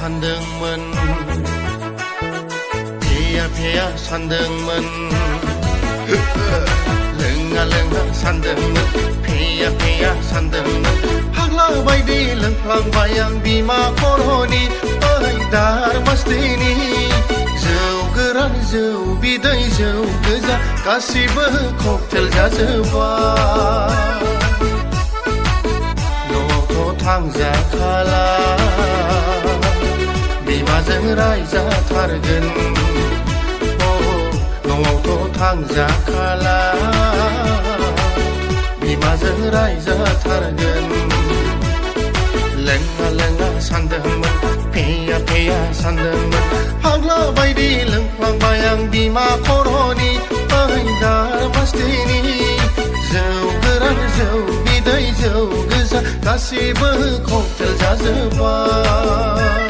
सानदोंमोन फेया फेया सानदोंमोन लोङा लोङा सानदोंमोन फेया फेया सानदोंमोन फाग्ला बायदि लोंफ्लांबाय आं बिमा खर'नि ओइ दार मस्तिनि जौ गोरान जौ बिदै जौ गोजा गासिबो ककटेल जाजोब्बाय न'आवथ' थांजाखाला बिमाजों रायजाथारगोन न'आवथ' थांजाखाला बिमाजों रायजाथारगोन लोङा लोङा सानदोंमोन फेया फेया सानदोंमोन फाग्ला बायदि लोंफ्लांबाय आं बिमा खर'नि ओइ दार मस्तिनि जौ गोरान जौ बिदै जौ गोजा गासिबो ककटेल जाजोब्बाय